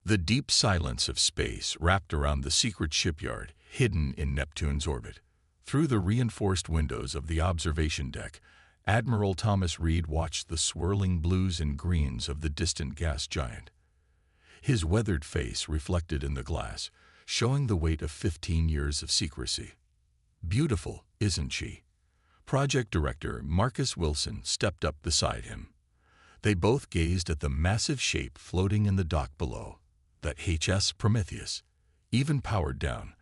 The deep silence of space wrapped around the secret shipyard hidden in Neptune's orbit. Through the reinforced windows of the observation deck, Admiral Thomas Reed watched the swirling blues and greens of the distant gas giant. His weathered face reflected in the glass, showing the weight of 15 years of secrecy. "Beautiful, isn't she?" Project Director Marcus Wilson stepped up beside him. They both gazed at the massive shape floating in the dock below, the HS Prometheus. Even powered down,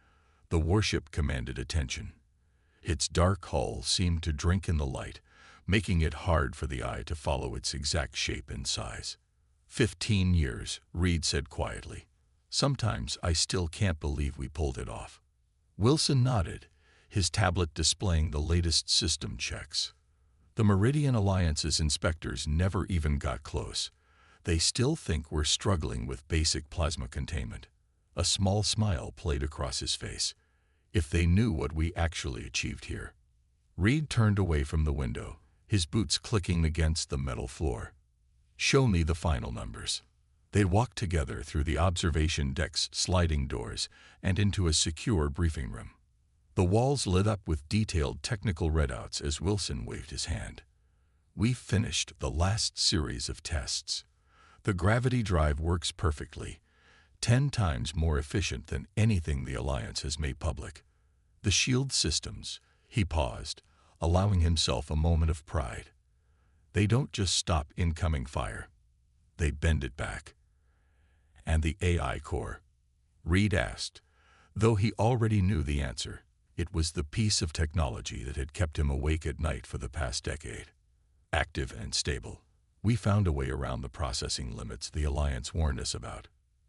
the warship commanded attention. Its dark hull seemed to drink in the light, making it hard for the eye to follow its exact shape and size. 15 years, Reed said quietly. "Sometimes I still can't believe we pulled it off." Wilson nodded, his tablet displaying the latest system checks. The Meridian Alliance's inspectors never even got close. They still think we're struggling with basic plasma containment. A small smile played across his face. If they knew what we actually achieved here. Reed turned away from the window, his boots clicking against the metal floor. "Show me the final numbers." They walked together through the observation deck's sliding doors and into a secure briefing room. The walls lit up with detailed technical readouts as Wilson waved his hand. "We've finished the last series of tests. The gravity drive works perfectly, 10 times more efficient than anything the Alliance has made public. The shield systems," he paused, allowing himself a moment of pride. "They don't just stop incoming fire. They bend it back." "And the AI core?" Reed asked, though he already knew the answer. It was the piece of technology that had kept him awake at night for the past decade. "Active and stable. We found a way around the processing limits the Alliance warned us about.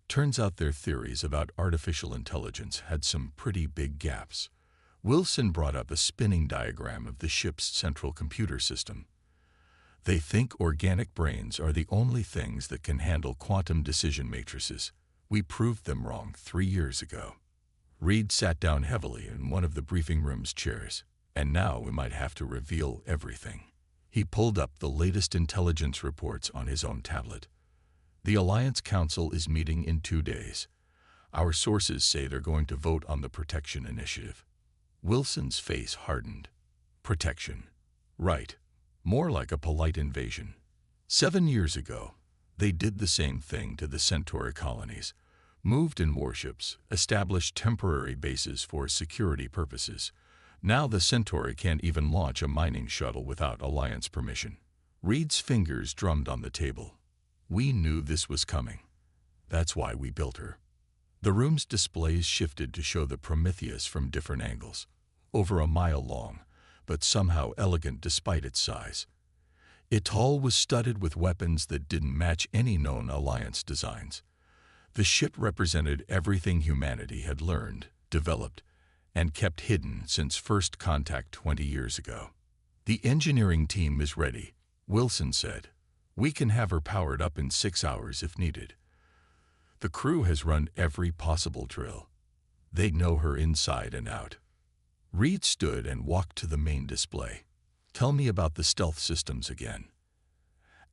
Turns out their theories about artificial intelligence had some pretty big gaps." Wilson brought up a spinning diagram of the ship's central computer system. "They think organic brains are the only things that can handle quantum decision matrices. We proved them wrong 3 years ago." Reed sat down heavily in one of the briefing room's chairs. "And now we might have to reveal everything." He pulled up the latest intelligence reports on his own tablet. "The Alliance Council is meeting in 2 days. Our sources say they're going to vote on the Protection Initiative." Wilson's face hardened. Protection. Right. More like a polite invasion. 7 years ago, they did the same thing to the Centauri colonies. Moved in warships, established temporary bases for security purposes. Now the Centauri can't even launch a mining shuttle without Alliance permission. Reed's fingers drummed on the table. "We knew this was coming. That's why we built her." The room's displays shifted to show the Prometheus from different angles. Over a mile long, but somehow elegant despite its size. Its hull was studded with weapons that didn't match any known Alliance designs. The ship represented everything humanity had learned, developed, and kept hidden since first contact 20 years ago. "The engineering team is ready," Wilson said. "We can have her powered up in 6 hours if needed. The crew has run every possible drill. They know her inside and out." Reed stood and walked to the main display. "Tell me about the stealth systems again."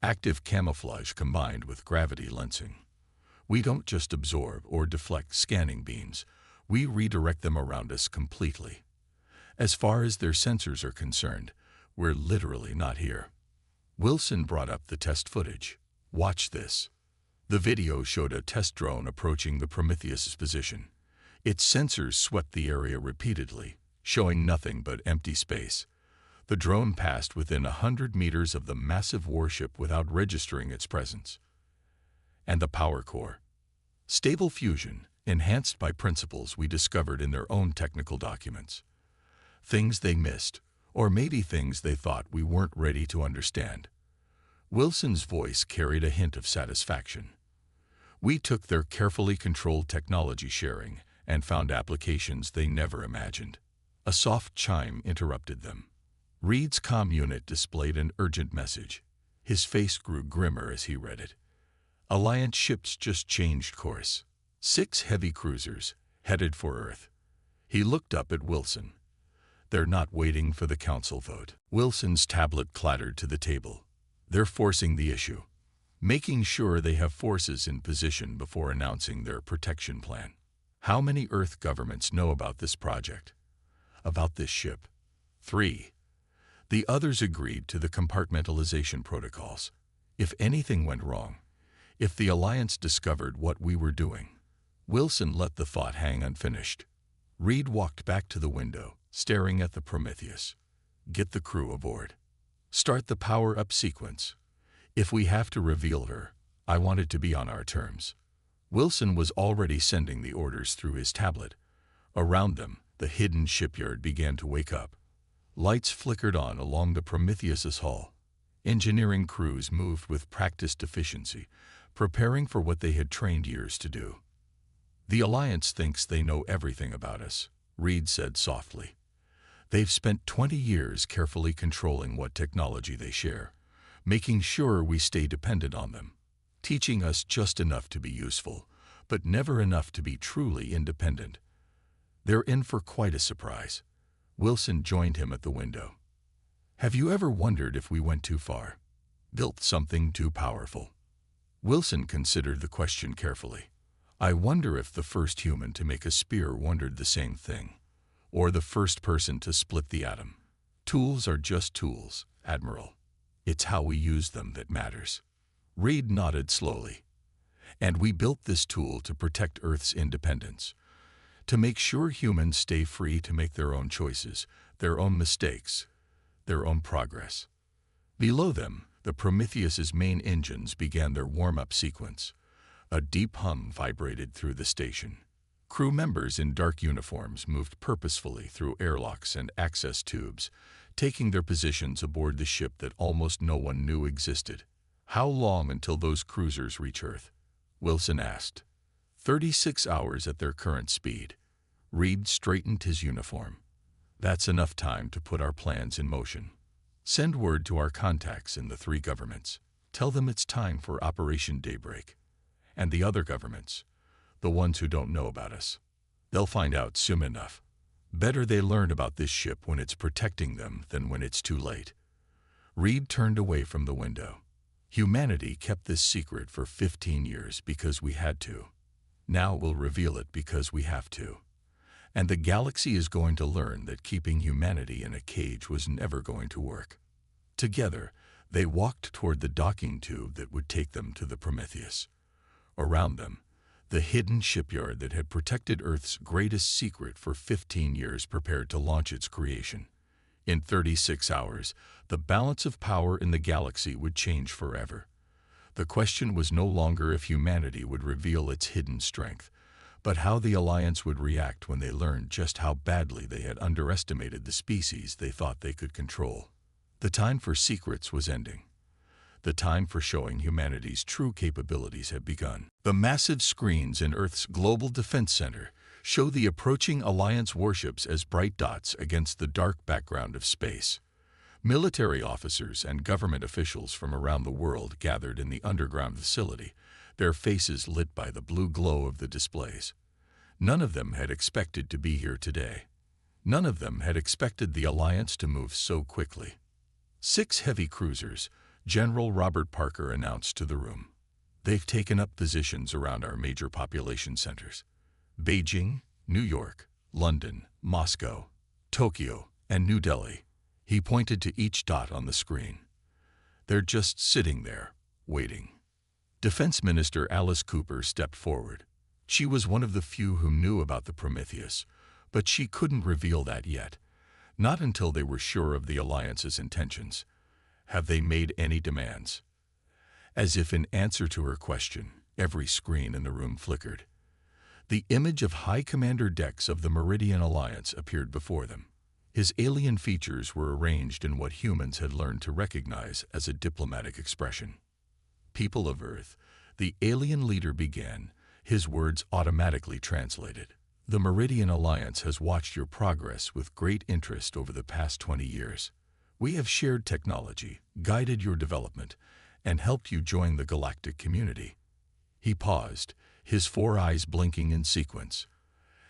"Active camouflage combined with gravity lensing. We don't just absorb or deflect scanning beams, we redirect them around us completely. As far as their sensors are concerned, we're literally not here." Wilson brought up the test footage. "Watch this." The video showed a test drone approaching the Prometheus's position. Its sensors swept the area repeatedly, showing nothing but empty space. The drone passed within 100 meters of the massive warship without registering its presence. And the power core. Stable fusion, enhanced by principles we discovered in their own technical documents. Things they missed, or maybe things they thought we weren't ready to understand. Wilson's voice carried a hint of satisfaction. "We took their carefully controlled technology sharing and found applications they never imagined." A soft chime interrupted them. Reed's comm unit displayed an urgent message. His face grew grimmer as he read it. "Alliance ships just changed course. 6 heavy cruisers, headed for Earth." He looked up at Wilson. "They're not waiting for the council vote." Wilson's tablet clattered to the table. "They're forcing the issue. making sure they have forces in position before announcing their protection plan. How many Earth governments know about this project? About this ship? 3. The others agreed to the compartmentalization protocols. If anything went wrong, if the Alliance discovered what we were doing, Wilson let the thought hang unfinished. Reed walked back to the window, staring at the Prometheus. Get the crew aboard. Start the power-up sequence. If we have to reveal her, I want it to be on our terms. Wilson was already sending the orders through his tablet. Around them, the hidden shipyard began to wake up. Lights flickered on along the Prometheus's hull. Engineering crews moved with practiced efficiency, preparing for what they had trained years to do. The Alliance thinks they know everything about us, Reed said softly. They've spent 20 years carefully controlling what technology they share, making sure we stay dependent on them, teaching us just enough to be useful, but never enough to be truly independent. They're in for quite a surprise. Wilson joined him at the window. Have you ever wondered if we went too far? Built something too powerful? Wilson considered the question carefully. I wonder if the first human to make a spear wondered the same thing, or the first person to split the atom. Tools are just tools, Admiral. It's how we use them that matters. Reed nodded slowly. And we built this tool to protect Earth's independence, to make sure humans stay free to make their own choices, their own mistakes, their own progress. Below them, the Prometheus's main engines began their warm-up sequence. A deep hum vibrated through the station. Crew members in dark uniforms moved purposefully through airlocks and access tubes, taking their positions aboard the ship that almost no one knew existed. How long until those cruisers reach Earth? Wilson asked. 36 hours at their current speed. Reed straightened his uniform. That's enough time to put our plans in motion. Send word to our contacts in the 3 governments. Tell them it's time for Operation Daybreak. And the other governments, the ones who don't know about us, they'll find out soon enough. Better they learn about this ship when it's protecting them than when it's too late. Reed turned away from the window. Humanity kept this secret for 15 years because we had to. Now we'll reveal it because we have to. And the galaxy is going to learn that keeping humanity in a cage was never going to work. Together, they walked toward the docking tube that would take them to the Prometheus. Around them, the hidden shipyard that had protected Earth's greatest secret for 15 years prepared to launch its creation. In 36 hours, the balance of power in the galaxy would change forever. The question was no longer if humanity would reveal its hidden strength, but how the Alliance would react when they learned just how badly they had underestimated the species they thought they could control. The time for secrets was ending. The time for showing humanity's true capabilities had begun. The massive screens in Earth's Global Defense Center show the approaching Alliance warships as bright dots against the dark background of space. Military officers and government officials from around the world gathered in the underground facility, their faces lit by the blue glow of the displays. None of them had expected to be here today. None of them had expected the Alliance to move so quickly. 6 heavy cruisers, General Robert Parker announced to the room. They've taken up positions around our major population centers. Beijing, New York, London, Moscow, Tokyo, and New Delhi. He pointed to each dot on the screen. They're just sitting there, waiting. Defense Minister Alice Cooper stepped forward. She was one of the few who knew about the Prometheus, but she couldn't reveal that yet, not until they were sure of the Alliance's intentions. Have they made any demands? As if in answer to her question, every screen in the room flickered. The image of High Commander Dex of the Meridian Alliance appeared before them. His alien features were arranged in what humans had learned to recognize as a diplomatic expression. People of Earth, the alien leader began, his words automatically translated. The Meridian Alliance has watched your progress with great interest over the past 20 years. We have shared technology, guided your development, and helped you join the galactic community. He paused, his 4 eyes blinking in sequence.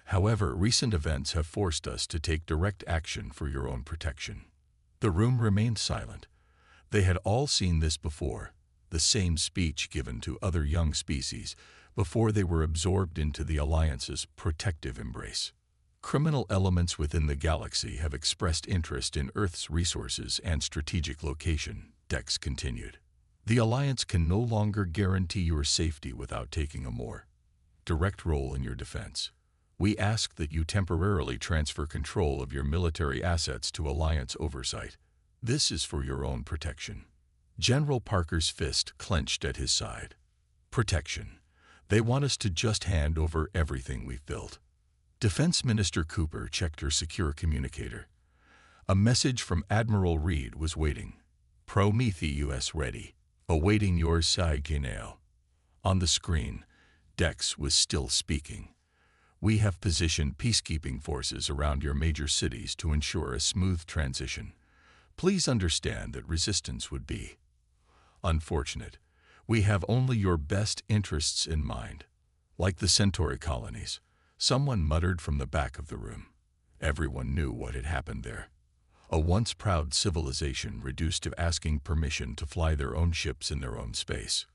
However, recent events have forced us to take direct action for your own protection. The room remained silent. They had all seen this before. the same speech given to other young species before they were absorbed into the Alliance's protective embrace. Criminal elements within the galaxy have expressed interest in Earth's resources and strategic location, Dex continued. The Alliance can no longer guarantee your safety without taking a more direct role in your defense. We ask that you temporarily transfer control of your military assets to Alliance oversight. This is for your own protection. General Parker's fist clenched at his side. Protection. They want us to just hand over everything we've built. Defense Minister Cooper checked her secure communicator. A message from Admiral Reed was waiting. Prometheus ready. Awaiting your signal. On the screen, Dex was still speaking. We have positioned peacekeeping forces around your major cities to ensure a smooth transition. Please understand that resistance would be unfortunate. We have only your best interests in mind. Like the Centauri colonies, someone muttered from the back of the room. Everyone knew what had happened there. A once proud civilization reduced to asking permission to fly their own ships in their own space.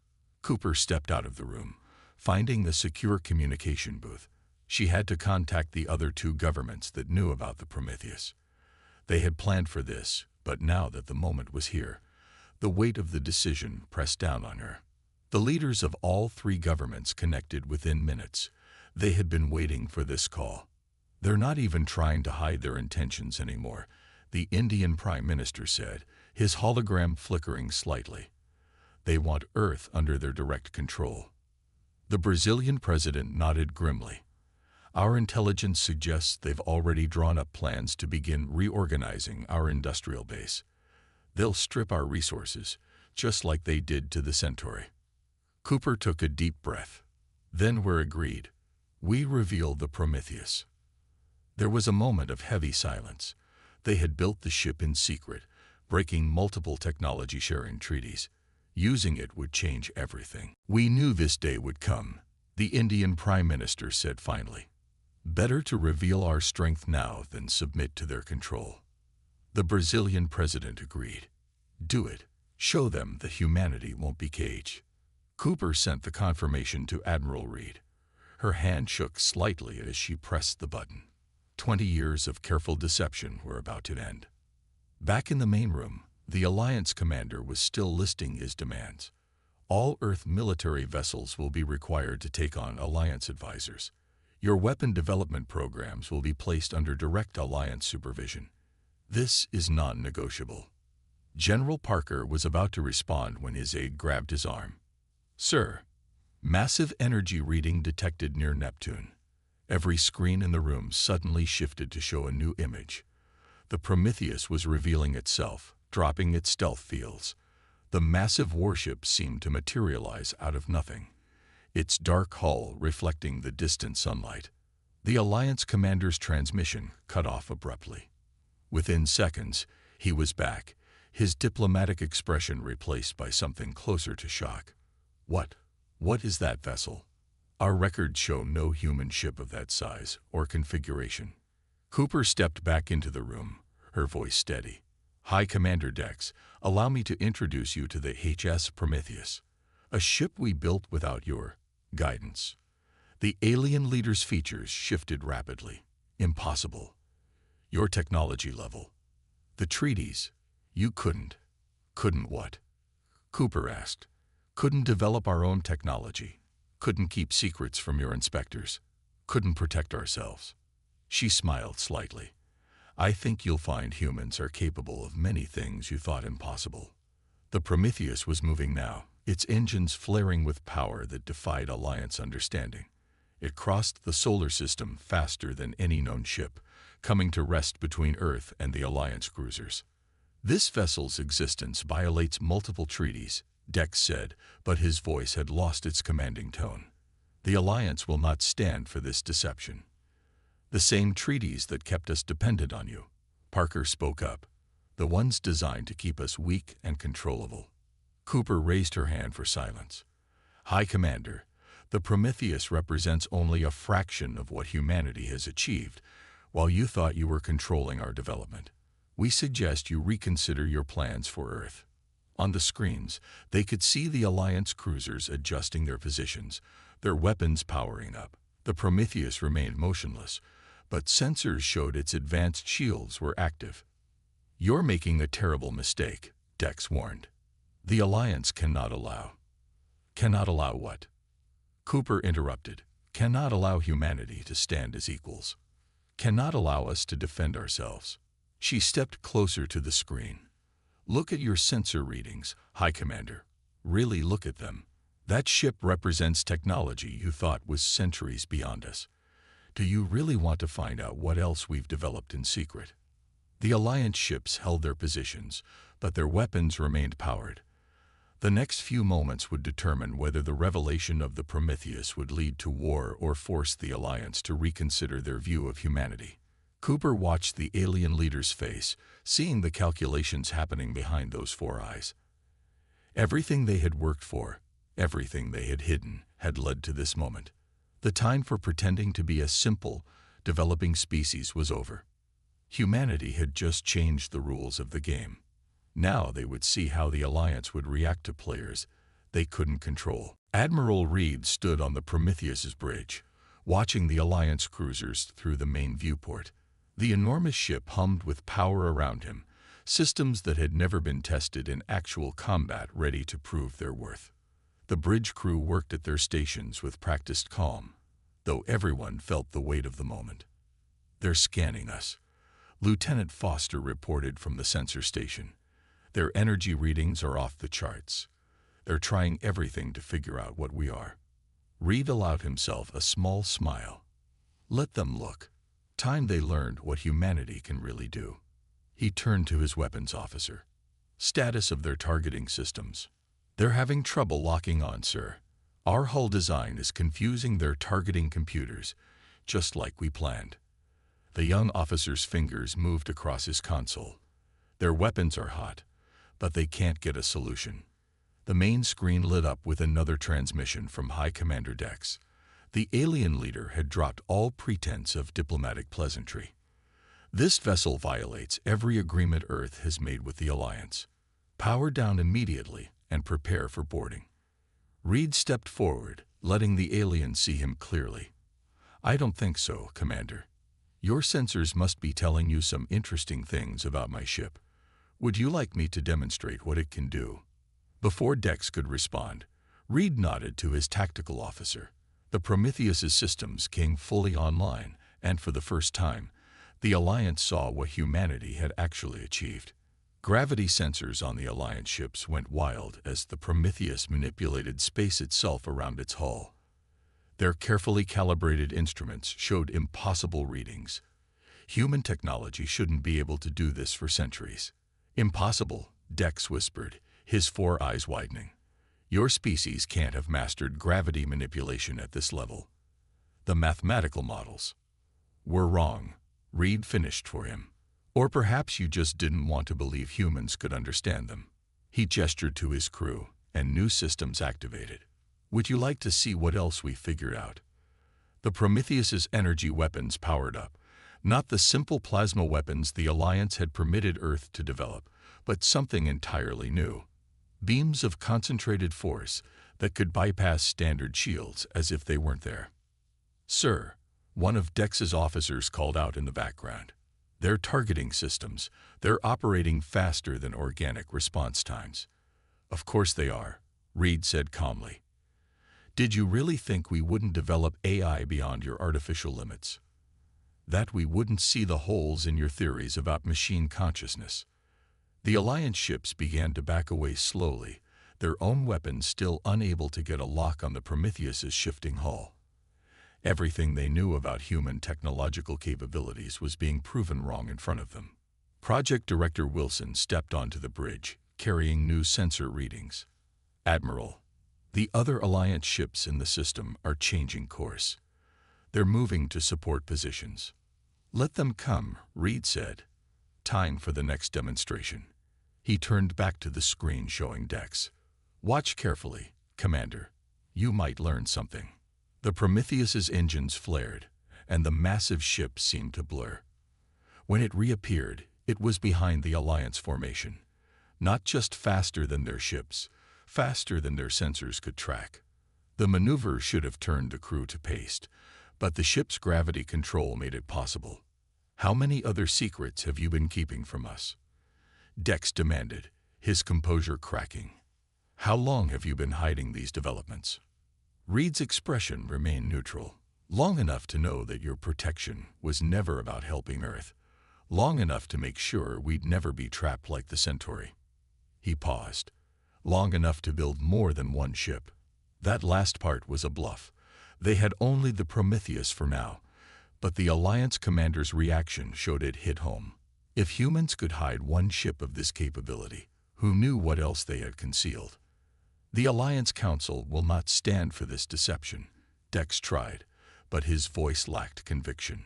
Cooper stepped out of the room, finding the secure communication booth. She had to contact the other two governments that knew about the Prometheus. They had planned for this, but now that the moment was here, the weight of the decision pressed down on her. The leaders of all three governments connected within minutes. They had been waiting for this call. They're not even trying to hide their intentions anymore, the Indian Prime Minister said, his hologram flickering slightly. They want Earth under their direct control. The Brazilian president nodded grimly. Our intelligence suggests they've already drawn up plans to begin reorganizing our industrial base. They'll strip our resources, just like they did to the Centauri. Cooper took a deep breath. Then we're agreed. We revealed the Prometheus. There was a moment of heavy silence. They had built the ship in secret, breaking multiple technology-sharing treaties. Using it would change everything. We knew this day would come, the Indian Prime Minister said finally. Better to reveal our strength now than submit to their control. The Brazilian president agreed. Do it. Show them that humanity won't be caged. Cooper sent the confirmation to Admiral Reed. Her hand shook slightly as she pressed the button. 20 years of careful deception were about to end. Back in the main room, the Alliance commander was still listing his demands. All Earth military vessels will be required to take on Alliance advisors. Your weapon development programs will be placed under direct Alliance supervision. This is non-negotiable. General Parker was about to respond when his aide grabbed his arm. Sir, massive energy reading detected near Neptune. Every screen in the room suddenly shifted to show a new image. The Prometheus was revealing itself, dropping its stealth fields. The massive warship seemed to materialize out of nothing, its dark hull reflecting the distant sunlight. The Alliance commander's transmission cut off abruptly. Within seconds, he was back, his diplomatic expression replaced by something closer to shock. What is that vessel? Our records show no human ship of that size or configuration. Cooper stepped back into the room, her voice steady. High Commander Dex, allow me to introduce you to the HS Prometheus, a ship we built without your guidance. The alien leader's features shifted rapidly. Impossible. Your technology level. The treaties. You couldn't. Couldn't what? Cooper asked. Couldn't develop our own technology. Couldn't keep secrets from your inspectors. Couldn't protect ourselves. She smiled slightly. I think you'll find humans are capable of many things you thought impossible. The Prometheus was moving now, its engines flaring with power that defied Alliance understanding. It crossed the solar system faster than any known ship, coming to rest between Earth and the Alliance cruisers. This vessel's existence violates multiple treaties, Dex said, but his voice had lost its commanding tone. The Alliance will not stand for this deception. The same treaties that kept us dependent on you, Parker spoke up. The ones designed to keep us weak and controllable. Cooper raised her hand for silence. High Commander, the Prometheus represents only a fraction of what humanity has achieved, while you thought you were controlling our development. We suggest you reconsider your plans for Earth. On the screens, they could see the Alliance cruisers adjusting their positions, their weapons powering up. The Prometheus remained motionless, but sensors showed its advanced shields were active. "You're making a terrible mistake," Dex warned. "The Alliance cannot allow." "Cannot allow what?" Cooper interrupted. "Cannot allow humanity to stand as equals. Cannot allow us to defend ourselves." She stepped closer to the screen. "Look at your sensor readings, High Commander. Really look at them. That ship represents technology you thought was centuries beyond us. Do you really want to find out what else we've developed in secret?" The Alliance ships held their positions, but their weapons remained powered. The next few moments would determine whether the revelation of the Prometheus would lead to war or force the Alliance to reconsider their view of humanity. Cooper watched the alien leader's face, seeing the calculations happening behind those four eyes. Everything they had worked for, everything they had hidden, had led to this moment. The time for pretending to be a simple, developing species was over. Humanity had just changed the rules of the game. Now they would see how the Alliance would react to players they couldn't control. Admiral Reed stood on the Prometheus's bridge, watching the Alliance cruisers through the main viewport. The enormous ship hummed with power around him, systems that had never been tested in actual combat ready to prove their worth. The bridge crew worked at their stations with practiced calm, though everyone felt the weight of the moment. "They're scanning us," Lieutenant Foster reported from the sensor station. "Their energy readings are off the charts. They're trying everything to figure out what we are." Reed allowed himself a small smile. "Let them look. Time they learned what humanity can really do." He turned to his weapons officer. "Status of their targeting systems." "They're having trouble locking on, sir. Our hull design is confusing their targeting computers, just like we planned." The young officer's fingers moved across his console. "Their weapons are hot, but they can't get a solution." The main screen lit up with another transmission from High Commander Dex. The alien leader had dropped all pretense of diplomatic pleasantry. "This vessel violates every agreement Earth has made with the Alliance. Power down immediately and prepare for boarding." Reed stepped forward, letting the alien see him clearly. "I don't think so, Commander. Your sensors must be telling you some interesting things about my ship. Would you like me to demonstrate what it can do?" Before Dex could respond, Reed nodded to his tactical officer. The Prometheus's systems came fully online, and for the first time, the Alliance saw what humanity had actually achieved. Gravity sensors on the Alliance ships went wild as the Prometheus manipulated space itself around its hull. Their carefully calibrated instruments showed impossible readings. Human technology shouldn't be able to do this for centuries. "Impossible," Dex whispered, his four eyes widening. "Your species can't have mastered gravity manipulation at this level. The mathematical models were wrong," Reed finished for him. "Or perhaps you just didn't want to believe humans could understand them." He gestured to his crew, and new systems activated. "Would you like to see what else we figured out?" The Prometheus's energy weapons powered up, not the simple plasma weapons the Alliance had permitted Earth to develop, but something entirely new. Beams of concentrated force that could bypass standard shields as if they weren't there. "Sir," one of Dex's officers called out in the background. "Their targeting systems, they're operating faster than organic response times." "Of course they are," Reed said calmly. "Did you really think we wouldn't develop AI beyond your artificial limits? That we wouldn't see the holes in your theories about machine consciousness?" The Alliance ships began to back away slowly, their own weapons still unable to get a lock on the Prometheus's shifting hull. Everything they knew about human technological capabilities was being proven wrong in front of them. Project Director Wilson stepped onto the bridge, carrying new sensor readings. "Admiral, the other Alliance ships in the system are changing course. They're moving to support positions." "Let them come," Reed said. "Time for the next demonstration." He turned back to the screen showing Dex. "Watch carefully, Commander. You might learn something." The Prometheus's engines flared, and the massive ship seemed to blur. When it reappeared, it was behind the Alliance formation. Not just faster than their ships, faster than their sensors could track. The maneuver should have turned the crew to paste, but the ship's gravity control made it possible. How many other secrets have you been keeping from us? Dex demanded, his composure cracking. How long have you been hiding these developments? Reed's expression remained neutral. Long enough to know that your protection was never about helping Earth. Long enough to make sure we'd never be trapped like the Centauri. He paused. Long enough to build more than one ship. That last part was a bluff. They had only the Prometheus for now, but the Alliance commander's reaction showed it hit home. If humans could hide one ship of this capability, who knew what else they had concealed? The Alliance Council will not stand for this deception. Dex tried, but his voice lacked conviction.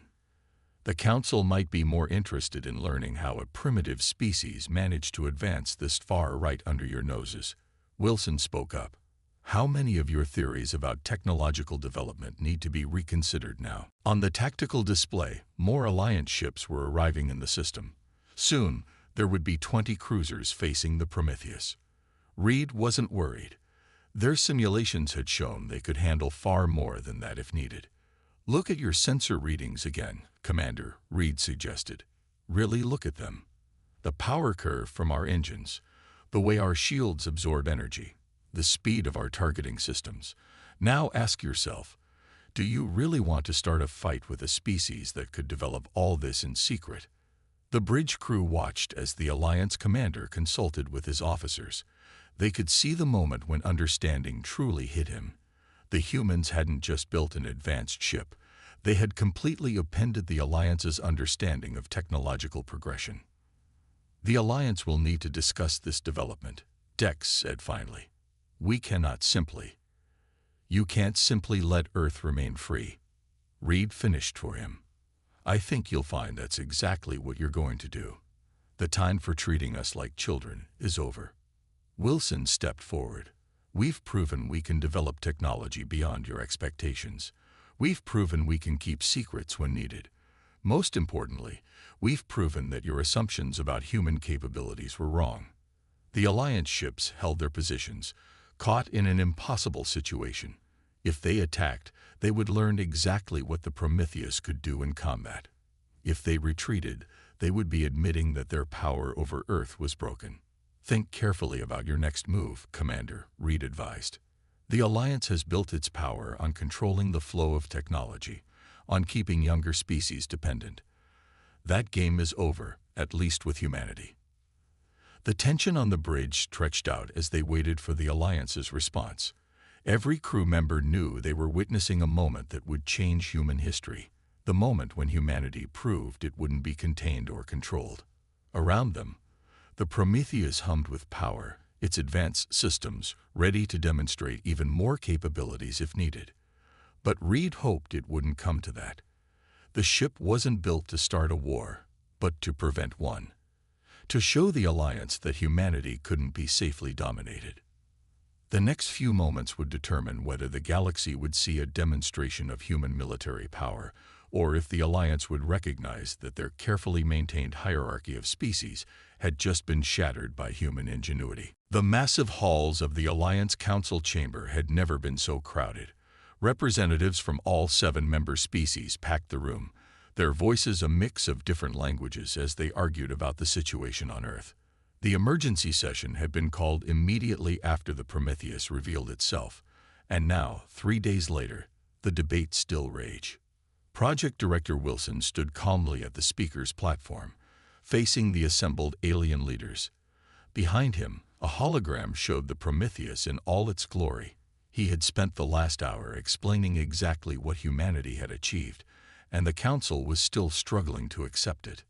The Council might be more interested in learning how a primitive species managed to advance this far right under your noses. Wilson spoke up. How many of your theories about technological development need to be reconsidered now? On the tactical display, more Alliance ships were arriving in the system. Soon, there would be 20 cruisers facing the Prometheus. Reed wasn't worried. Their simulations had shown they could handle far more than that if needed. Look at your sensor readings again, Commander, Reed suggested. Really look at them. The power curve from our engines, the way our shields absorb energy, the speed of our targeting systems. Now ask yourself, do you really want to start a fight with a species that could develop all this in secret? The bridge crew watched as the Alliance commander consulted with his officers. They could see the moment when understanding truly hit him. The humans hadn't just built an advanced ship. They had completely upended the Alliance's understanding of technological progression. The Alliance will need to discuss this development, Dex said finally. We cannot simply. You can't simply let Earth remain free. Reed finished for him. I think you'll find that's exactly what you're going to do. The time for treating us like children is over. Wilson stepped forward. We've proven we can develop technology beyond your expectations. We've proven we can keep secrets when needed. Most importantly, we've proven that your assumptions about human capabilities were wrong. The Alliance ships held their positions, caught in an impossible situation. If they attacked, they would learn exactly what the Prometheus could do in combat. If they retreated, they would be admitting that their power over Earth was broken. Think carefully about your next move, Commander, Reed advised. The Alliance has built its power on controlling the flow of technology, on keeping younger species dependent. That game is over, at least with humanity. The tension on the bridge stretched out as they waited for the Alliance's response. Every crew member knew they were witnessing a moment that would change human history, the moment when humanity proved it wouldn't be contained or controlled. Around them, the Prometheus hummed with power, its advanced systems ready to demonstrate even more capabilities if needed. But Reed hoped it wouldn't come to that. The ship wasn't built to start a war, but to prevent one. To show the Alliance that humanity couldn't be safely dominated. The next few moments would determine whether the galaxy would see a demonstration of human military power, or if the Alliance would recognize that their carefully maintained hierarchy of species had just been shattered by human ingenuity. The massive halls of the Alliance Council chamber had never been so crowded. Representatives from all 7 member species packed the room, their voices a mix of different languages as they argued about the situation on Earth. The emergency session had been called immediately after the Prometheus revealed itself, and now, 3 days later, the debate still raged. Project Director Wilson stood calmly at the speaker's platform, facing the assembled alien leaders. Behind him, a hologram showed the Prometheus in all its glory. He had spent the last hour explaining exactly what humanity had achieved, and the Council was still struggling to accept it.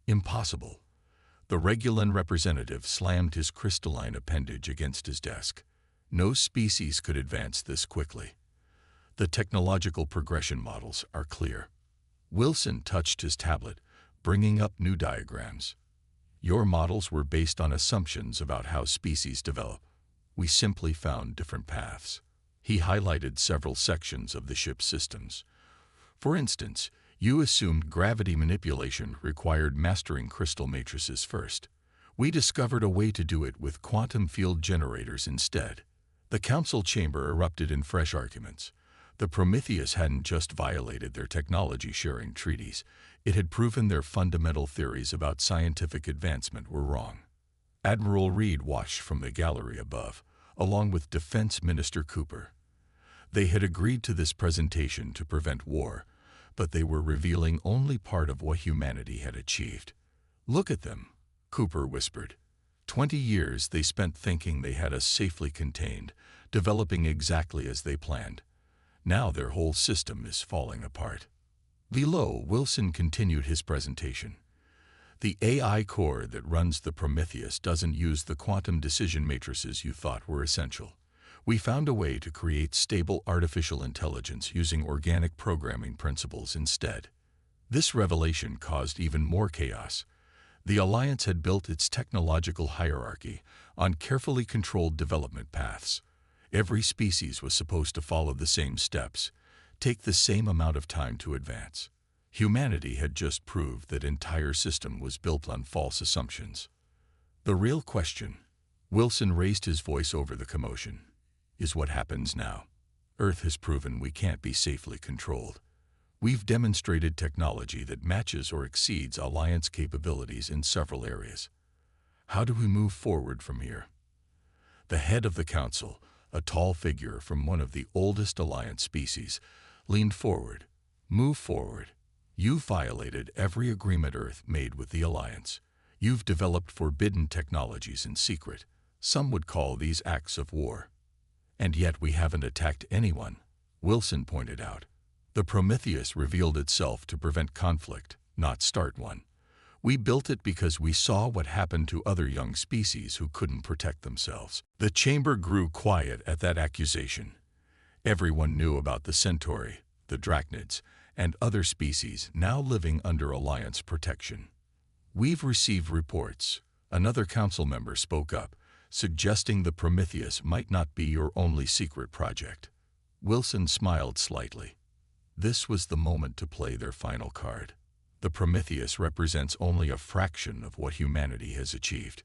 Impossible. The Regulan representative slammed his crystalline appendage against his desk. No species could advance this quickly. The technological progression models are clear. Wilson touched his tablet, bringing up new diagrams. Your models were based on assumptions about how species develop. We simply found different paths. He highlighted several sections of the ship's systems. For instance, you assumed gravity manipulation required mastering crystal matrices first. We discovered a way to do it with quantum field generators instead. The council chamber erupted in fresh arguments. The Prometheus hadn't just violated their technology-sharing treaties, it had proven their fundamental theories about scientific advancement were wrong. Admiral Reed watched from the gallery above, along with Defense Minister Cooper. They had agreed to this presentation to prevent war, but they were revealing only part of what humanity had achieved. "Look at them," Cooper whispered. 20 years they spent thinking they had us safely contained, developing exactly as they planned. Now their whole system is falling apart. Below, Wilson continued his presentation. The AI core that runs the Prometheus doesn't use the quantum decision matrices you thought were essential. We found a way to create stable artificial intelligence using organic programming principles instead. This revelation caused even more chaos. The Alliance had built its technological hierarchy on carefully controlled development paths. Every species was supposed to follow the same steps, take the same amount of time to advance. Humanity had just proved that entire system was built on false assumptions. The real question, Wilson raised his voice over the commotion, is what happens now. Earth has proven we can't be safely controlled. We've demonstrated technology that matches or exceeds Alliance capabilities in several areas. How do we move forward from here? The head of the council, a tall figure from one of the oldest Alliance species, leaned forward. Move forward. You've violated every agreement Earth made with the Alliance. You've developed forbidden technologies in secret. Some would call these acts of war. And yet we haven't attacked anyone, Wilson pointed out. The Prometheus revealed itself to prevent conflict, not start one. We built it because we saw what happened to other young species who couldn't protect themselves. The chamber grew quiet at that accusation. Everyone knew about the Centauri, the Drachnids, and other species now living under Alliance protection. We've received reports, another council member spoke up, suggesting the Prometheus might not be your only secret project. Wilson smiled slightly. This was the moment to play their final card. The Prometheus represents only a fraction of what humanity has achieved.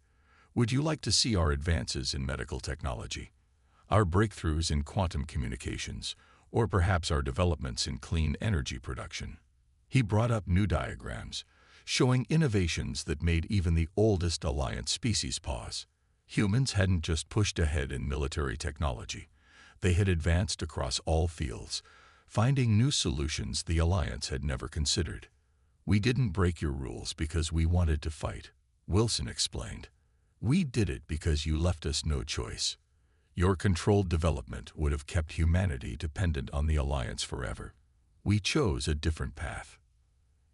Would you like to see our advances in medical technology, our breakthroughs in quantum communications, or perhaps our developments in clean energy production? He brought up new diagrams, showing innovations that made even the oldest Alliance species pause. Humans hadn't just pushed ahead in military technology. They had advanced across all fields, finding new solutions the Alliance had never considered. We didn't break your rules because we wanted to fight, Wilson explained. We did it because you left us no choice. Your controlled development would have kept humanity dependent on the Alliance forever. We chose a different path.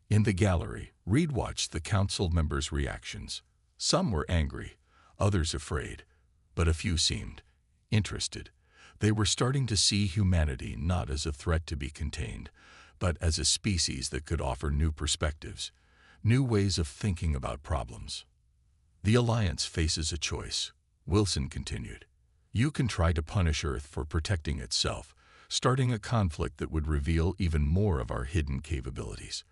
In the gallery, Reed watched the council members' reactions. Some were angry, others afraid, but a few seemed interested. They were starting to see humanity not as a threat to be contained, but as a species that could offer new perspectives, new ways of thinking about problems. The Alliance faces a choice, Wilson continued. You can try to punish Earth for protecting itself, starting a conflict that would reveal even more of our hidden capabilities.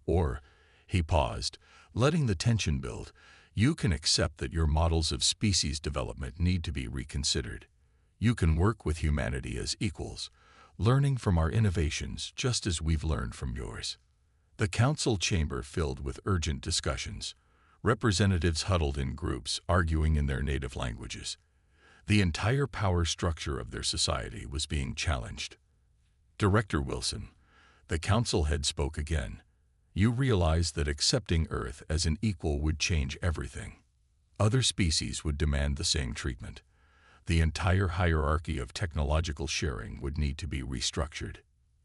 Or, he paused, letting the tension build, you can accept that your models of species development need to be reconsidered. You can work with humanity as equals, learning from our innovations just as we've learned from yours. The council chamber filled with urgent discussions. Representatives huddled in groups, arguing in their native languages. The entire power structure of their society was being challenged. Director Wilson, the council head, spoke again. You realize that accepting Earth as an equal would change everything. Other species would demand the same treatment. The entire hierarchy of technological sharing would need to be restructured.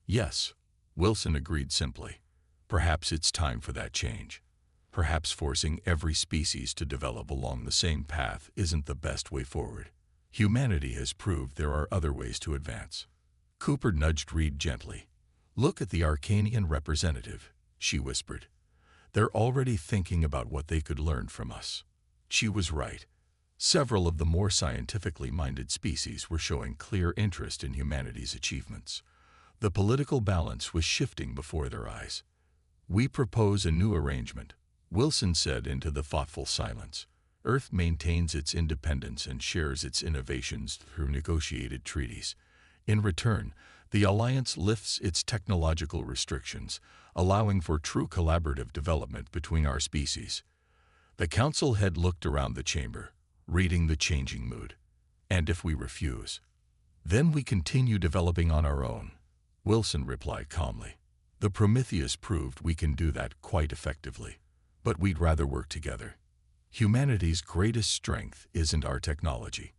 Yes, Wilson agreed simply. Perhaps it's time for that change. Perhaps forcing every species to develop along the same path isn't the best way forward. Humanity has proved there are other ways to advance. Cooper nudged Reed gently. Look at the Arcanian representative, she whispered. They're already thinking about what they could learn from us. She was right. Several of the more scientifically minded species were showing clear interest in humanity's achievements. The political balance was shifting before their eyes. We propose a new arrangement, Wilson said into the thoughtful silence. Earth maintains its independence and shares its innovations through negotiated treaties. In return, the Alliance lifts its technological restrictions, allowing for true collaborative development between our species. The Council head looked around the chamber, reading the changing mood. And if we refuse, then we continue developing on our own, Wilson replied calmly. The Prometheus proved we can do that quite effectively. But we'd rather work together. Humanity's greatest strength isn't our technology.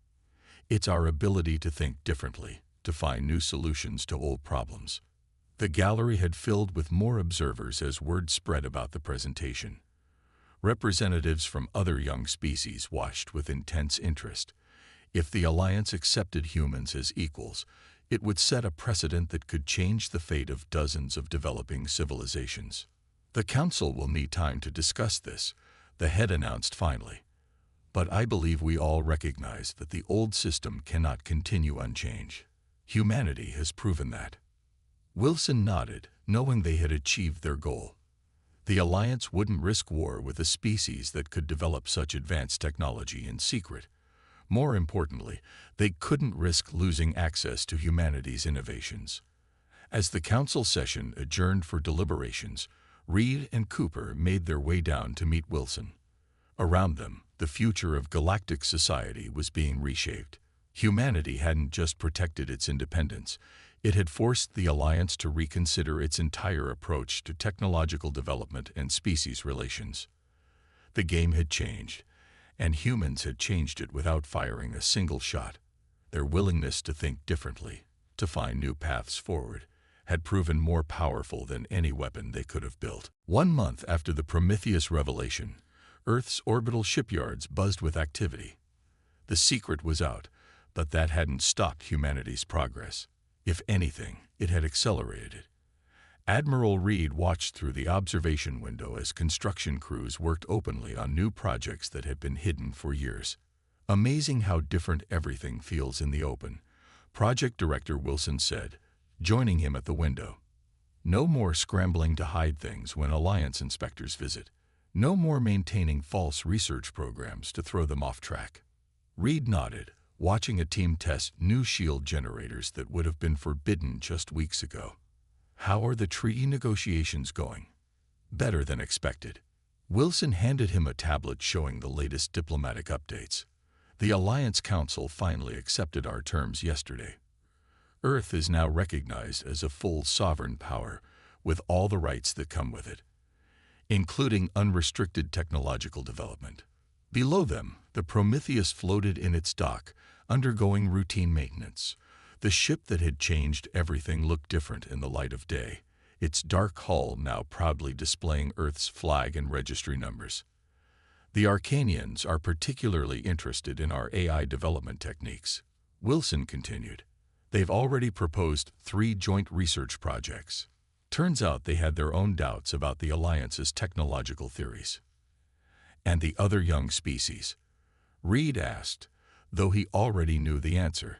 It's our ability to think differently, to find new solutions to old problems. The gallery had filled with more observers as word spread about the presentation. Representatives from other young species watched with intense interest. If the Alliance accepted humans as equals, it would set a precedent that could change the fate of dozens of developing civilizations. The Council will need time to discuss this, the head announced finally. But I believe we all recognize that the old system cannot continue unchanged. Humanity has proven that. Wilson nodded, knowing they had achieved their goal. The Alliance wouldn't risk war with a species that could develop such advanced technology in secret. More importantly, they couldn't risk losing access to humanity's innovations. As the Council session adjourned for deliberations, Reed and Cooper made their way down to meet Wilson. Around them, the future of galactic society was being reshaped. Humanity hadn't just protected its independence, it had forced the Alliance to reconsider its entire approach to technological development and species relations. The game had changed, and humans had changed it without firing a single shot. Their willingness to think differently, to find new paths forward, had proven more powerful than any weapon they could have built. 1 month after the Prometheus revelation, Earth's orbital shipyards buzzed with activity. The secret was out, but that hadn't stopped humanity's progress. If anything, it had accelerated it. Admiral Reed watched through the observation window as construction crews worked openly on new projects that had been hidden for years. Amazing how different everything feels in the open, Project Director Wilson said, joining him at the window. No more scrambling to hide things when Alliance inspectors visit. No more maintaining false research programs to throw them off track. Reed nodded, watching a team test new shield generators that would have been forbidden just weeks ago. How are the treaty negotiations going? Better than expected. Wilson handed him a tablet showing the latest diplomatic updates. The Alliance Council finally accepted our terms yesterday. Earth is now recognized as a full sovereign power with all the rights that come with it, including unrestricted technological development. Below them, the Prometheus floated in its dock, undergoing routine maintenance. The ship that had changed everything looked different in the light of day, its dark hull now proudly displaying Earth's flag and registry numbers. The Arcanians are particularly interested in our AI development techniques, Wilson continued. They've already proposed 3 joint research projects. Turns out they had their own doubts about the Alliance's technological theories. And the other young species? Reed asked, though he already knew the answer.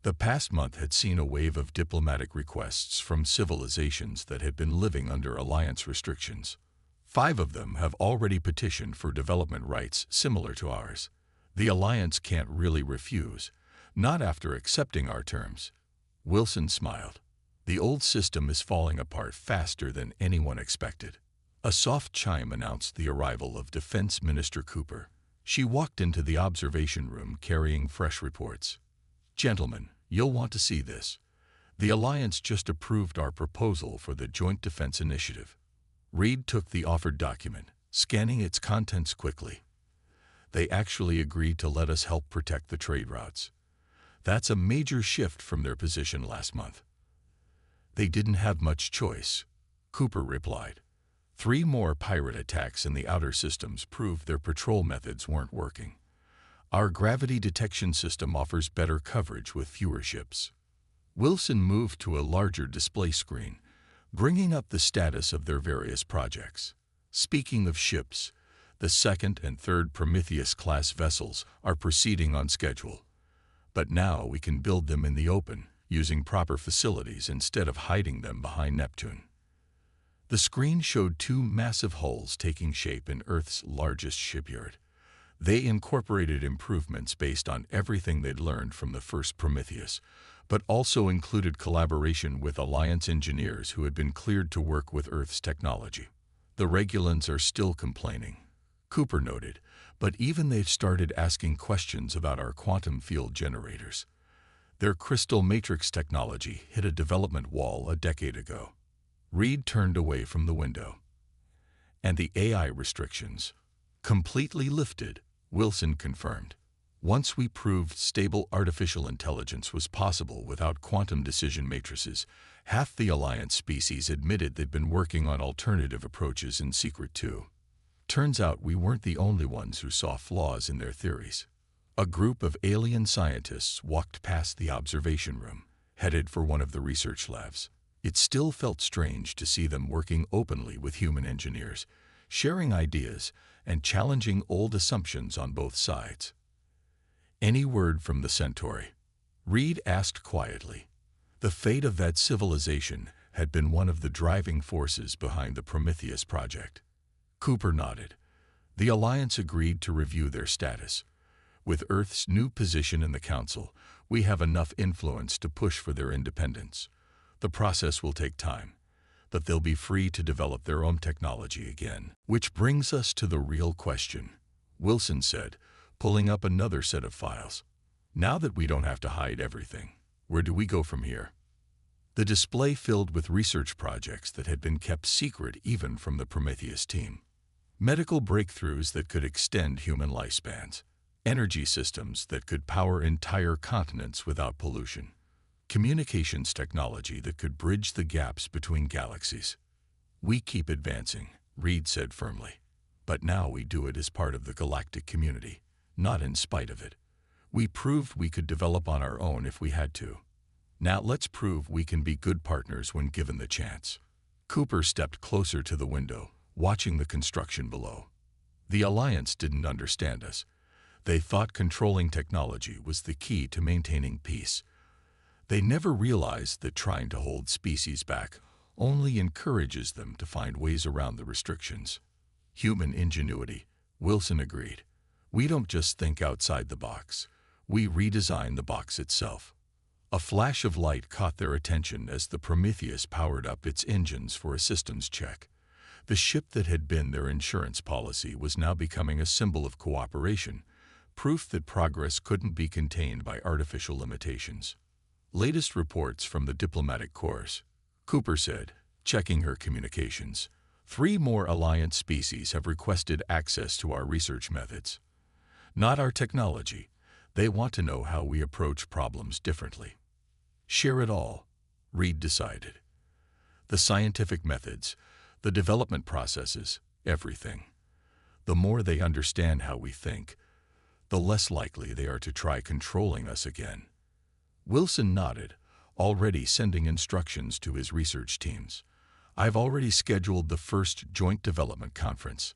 The past month had seen a wave of diplomatic requests from civilizations that had been living under Alliance restrictions. 5 of them have already petitioned for development rights similar to ours. The Alliance can't really refuse, not after accepting our terms. Wilson smiled. The old system is falling apart faster than anyone expected. A soft chime announced the arrival of Defense Minister Cooper. She walked into the observation room carrying fresh reports. Gentlemen, you'll want to see this. The Alliance just approved our proposal for the Joint Defense Initiative. Reed took the offered document, scanning its contents quickly. They actually agreed to let us help protect the trade routes. That's a major shift from their position last month. They didn't have much choice, Cooper replied. 3 more pirate attacks in the outer systems proved their patrol methods weren't working. Our gravity detection system offers better coverage with fewer ships. Wilson moved to a larger display screen, bringing up the status of their various projects. Speaking of ships, the 2nd and 3rd Prometheus-class vessels are proceeding on schedule. But now we can build them in the open, using proper facilities instead of hiding them behind Neptune. The screen showed 2 massive hulls taking shape in Earth's largest shipyard. They incorporated improvements based on everything they'd learned from the first Prometheus, but also included collaboration with Alliance engineers who had been cleared to work with Earth's technology. The Regulans are still complaining, Cooper noted, but even they've started asking questions about our quantum field generators. Their crystal matrix technology hit a development wall a decade ago. Reed turned away from the window. And the AI restrictions? Completely lifted, Wilson confirmed. Once we proved stable artificial intelligence was possible without quantum decision matrices, half the Alliance species admitted they'd been working on alternative approaches in secret too. Turns out we weren't the only ones who saw flaws in their theories. A group of alien scientists walked past the observation room, headed for one of the research labs. It still felt strange to see them working openly with human engineers, sharing ideas and challenging old assumptions on both sides. Any word from the Centauri? Reed asked quietly. The fate of that civilization had been one of the driving forces behind the Prometheus project. Cooper nodded. The Alliance agreed to review their status. With Earth's new position in the Council, we have enough influence to push for their independence. The process will take time, but they'll be free to develop their own technology again. Which brings us to the real question, Wilson said, pulling up another set of files. Now that we don't have to hide everything, where do we go from here? The display filled with research projects that had been kept secret even from the Prometheus team. Medical breakthroughs that could extend human lifespans. Energy systems that could power entire continents without pollution. Communications technology that could bridge the gaps between galaxies. We keep advancing, Reed said firmly. But now we do it as part of the galactic community, not in spite of it. We proved we could develop on our own if we had to. Now let's prove we can be good partners when given the chance. Cooper stepped closer to the window, watching the construction below. The Alliance didn't understand us. They thought controlling technology was the key to maintaining peace. They never realized that trying to hold species back only encourages them to find ways around the restrictions. Human ingenuity, Wilson agreed. We don't just think outside the box. We redesign the box itself. A flash of light caught their attention as the Prometheus powered up its engines for a systems check. The ship that had been their insurance policy was now becoming a symbol of cooperation, proof that progress couldn't be contained by artificial limitations. Latest reports from the diplomatic corps, Cooper said, checking her communications. 3 more Alliance species have requested access to our research methods. Not our technology. They want to know how we approach problems differently. Share it all, Reed decided. The scientific methods, the development processes, everything. The more they understand how we think, the less likely they are to try controlling us again. Wilson nodded, already sending instructions to his research teams. I've already scheduled the first joint development conference.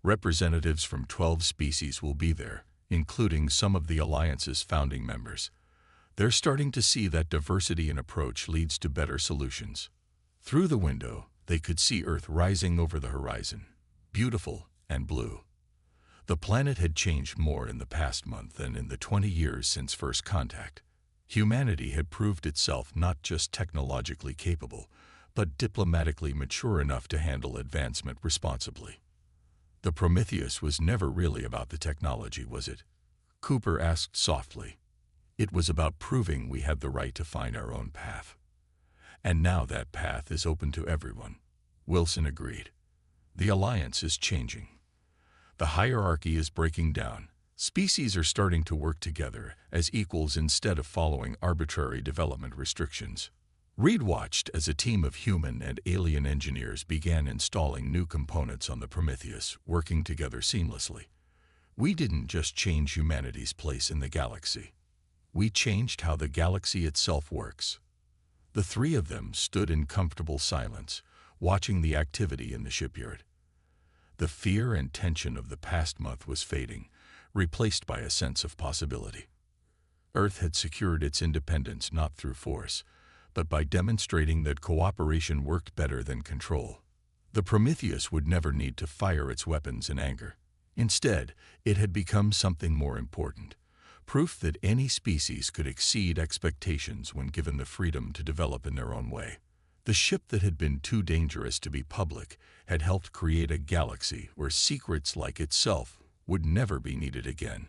Representatives from 12 species will be there, including some of the Alliance's founding members. They're starting to see that diversity in approach leads to better solutions. Through the window, they could see Earth rising over the horizon, beautiful and blue. The planet had changed more in the past month than in the 20 years since first contact. Humanity had proved itself not just technologically capable, but diplomatically mature enough to handle advancement responsibly. The Prometheus was never really about the technology, was it? Cooper asked softly. It was about proving we had the right to find our own path. And now that path is open to everyone, Wilson agreed. The Alliance is changing. The hierarchy is breaking down. Species are starting to work together as equals instead of following arbitrary development restrictions. Reed watched as a team of human and alien engineers began installing new components on the Prometheus, working together seamlessly. We didn't just change humanity's place in the galaxy. We changed how the galaxy itself works. The 3 of them stood in comfortable silence, watching the activity in the shipyard. The fear and tension of the past month was fading, replaced by a sense of possibility. Earth had secured its independence not through force, but by demonstrating that cooperation worked better than control. The Prometheus would never need to fire its weapons in anger. Instead, it had become something more important. Proof that any species could exceed expectations when given the freedom to develop in their own way. The ship that had been too dangerous to be public had helped create a galaxy where secrets like itself would never be needed again.